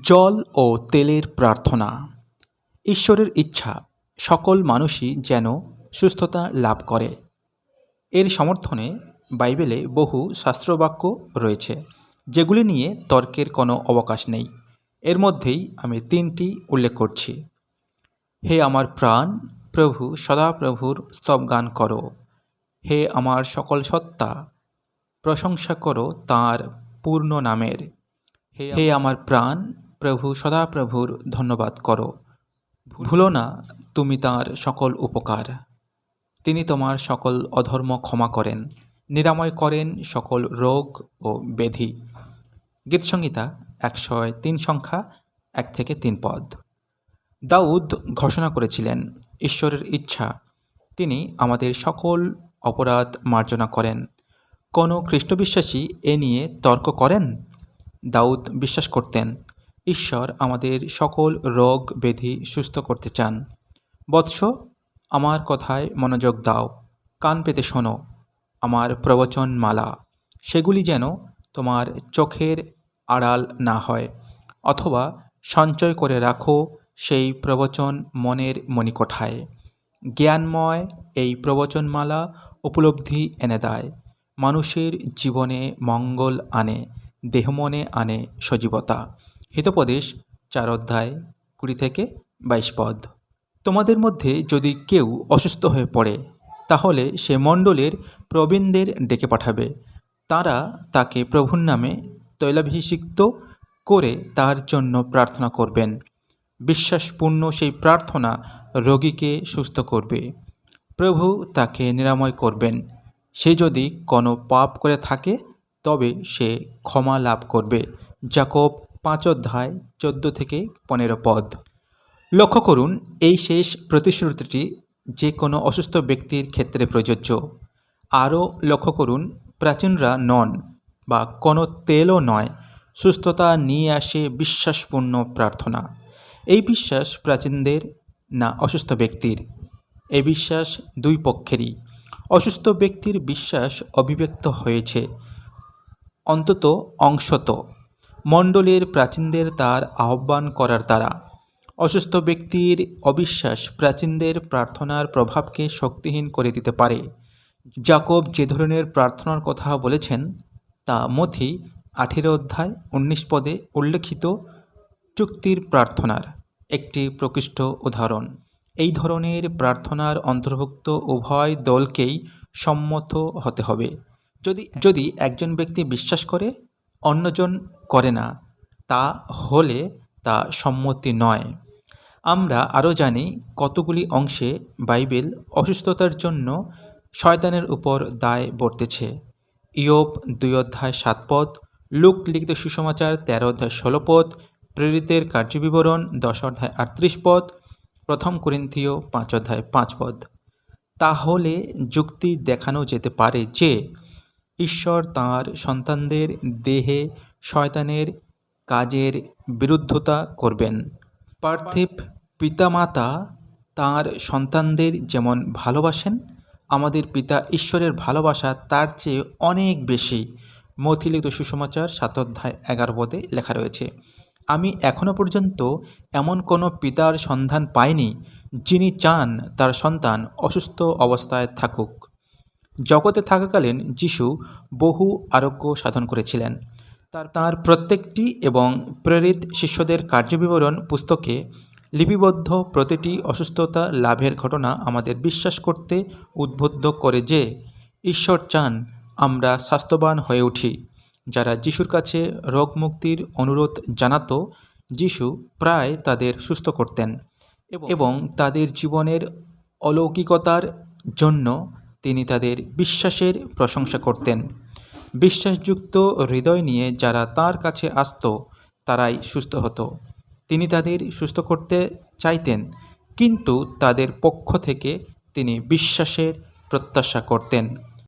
জল ও তেলের প্রার্থনা। ঈশ্বরের ইচ্ছা সকল মানুষই যেন সুস্থতা লাভ করে। এর সমর্থনে বাইবেলে বহু শাস্ত্রবাক্য রয়েছে, যেগুলি নিয়ে তর্কের কোনো অবকাশ নেই। এর মধ্যেই আমি 3টি উল্লেখ করছি। হে আমার প্রাণ, প্রভু সদাপ্রভুর স্তবগান করো। হে আমার সকল সত্তা, প্রশংসা করো তাঁর পূর্ণ নামের। হে আমার প্রাণ, প্রভু সদাপ্রভুর ধন্যবাদ করো। ভুলো না তুমি তাঁর সকল উপকার। তিনি তোমার সকল অধর্ম ক্ষমা করেন, নিরাময় করেন সকল রোগ ও ব্যাধি। গীতসংহিতা 103 সংখ্যা 1-3 পদ। দাউদ ঘোষণা করেছিলেন, ঈশ্বরের ইচ্ছা তিনি আমাদের সকল অপরাধ মার্জনা করেন। কোনো খ্রিস্টবিশ্বাসী এ নিয়ে তর্ক করেন? দাউদ বিশ্বাস করতেন, ঈশ্বর আমাদের সকল রোগ ব্যাধি সুস্থ করতে চান। বৎস, আমার কথায় মনোযোগ দাও, কান পেতে শোনো আমার প্রবচনমালা। সেগুলি যেন তোমার চোখের আড়াল না হয়, অথবা সঞ্চয় করে রাখো সেই প্রবচন মনের মণিকোঠায়। জ্ঞানময় এই প্রবচনমালা উপলব্ধি এনে দেয়, মানুষের জীবনে মঙ্গল আনে, দেহমনে আনে সজীবতা। হিতোপদেশ 4:20-22 পদ। তোমাদের মধ্যে যদি কেউ অসুস্থ হয়ে পড়ে, তাহলে সে মণ্ডলের প্রবীণদের ডেকে পাঠাবে। তারা তাকে প্রভুর নামে তৈলাভিষিক্ত করে তার জন্য প্রার্থনা করবেন। বিশ্বাসপূর্ণ সেই প্রার্থনা রোগীকে সুস্থ করবে। প্রভু তাকে নিরাময় করবেন। সে যদি কোনো পাপ করে থাকে, তবে সে ক্ষমা লাভ করবে। যাকব 5:14-15 পদ। লক্ষ্য করুন, এই শেষ প্রতিশ্রুতিটি যে কোনো অসুস্থ ব্যক্তির ক্ষেত্রে প্রযোজ্য। আরও লক্ষ্য করুন, প্রাচীনরা নন বা কোনো তেলও নয়, সুস্থতা নিয়ে আসে বিশ্বাসপূর্ণ প্রার্থনা। এই বিশ্বাস প্রাচীনদের না অসুস্থ ব্যক্তির? এই বিশ্বাস দুই পক্ষেরই। অসুস্থ ব্যক্তির বিশ্বাস অভিব্যক্ত হয়েছে অন্তত অংশত মণ্ডলের প্রাচীনদের তার আহ্বান করার দ্বারা। অসুস্থ ব্যক্তির অবিশ্বাস প্রাচীনদের প্রার্থনার প্রভাবকে শক্তিহীন করে দিতে পারে। যাকব যে ধরনের প্রার্থনার কথা বলেছেন তা মথি 18:19 পদে উল্লেখিত চুক্তির প্রার্থনার একটি প্রকৃষ্ট উদাহরণ। এই ধরনের প্রার্থনার অন্তর্ভুক্ত উভয় দলকেই সম্মত হতে হবে। যদি একজন ব্যক্তি বিশ্বাস করে, অন্যজন করে না, তা হলে তা সম্মতি নয়। আমরা আরও জানি কতগুলি অংশে বাইবেল অসুস্থতার জন্য শয়তানের উপর দায় বর্তেছে। ইয়োব 2:7 পদ, লুক লিখিত সুসমাচার 13:16 পদ, প্রেরিতের কার্যবিবরণ 10:38 পদ, প্রথম করিন্থীয় 5:5 পদ। তাহলে যুক্তি দেখানো যেতে পারে যে ঈশ্বর তাঁর সন্তানদের দেহে শয়তানের কাজের বিরুদ্ধতা করবেন। পার্থিব পিতামাতা তাঁর সন্তানদের যেমন ভালোবাসেন, আমাদের পিতা ঈশ্বরের ভালোবাসা তার চেয়ে অনেক বেশি। মথি লিখিত সুসমাচার 7:11 পদে লেখা রয়েছে। আমি এখনও পর্যন্ত এমন কোনো পিতার সন্ধান পাইনি যিনি চান তার সন্তান অসুস্থ অবস্থায় থাকুক। জগতে থাকাকালীন যিশু বহু আরোগ্য সাধন করেছিলেন। তার প্রত্যেকটি এবং প্রেরিত শিষ্যদের কার্যবিবরণ পুস্তকে লিপিবদ্ধ প্রতিটি অসুস্থতা লাভের ঘটনা আমাদের বিশ্বাস করতে উদ্বুদ্ধ করে যে ঈশ্বর চান আমরা স্বাস্থ্যবান হয়ে উঠি। যারা যিশুর কাছে রোগমুক্তির অনুরোধ জানাত, যিশু প্রায় তাদের সুস্থ করতেন এবং তাদের জীবনের অলৌকিকতার জন্য তিনি তাদের বিশ্বাসের প্রশংসা করতেন। বিশ্বাসযুক্ত হৃদয় নিয়ে যারা তার কাছে আসত, তারাই সুস্থ হতো। তিনি তাদের সুস্থ করতে চাইতেন, কিন্তু তাদের পক্ষ থেকে তিনি বিশ্বাসের প্রত্যাশা করতেন।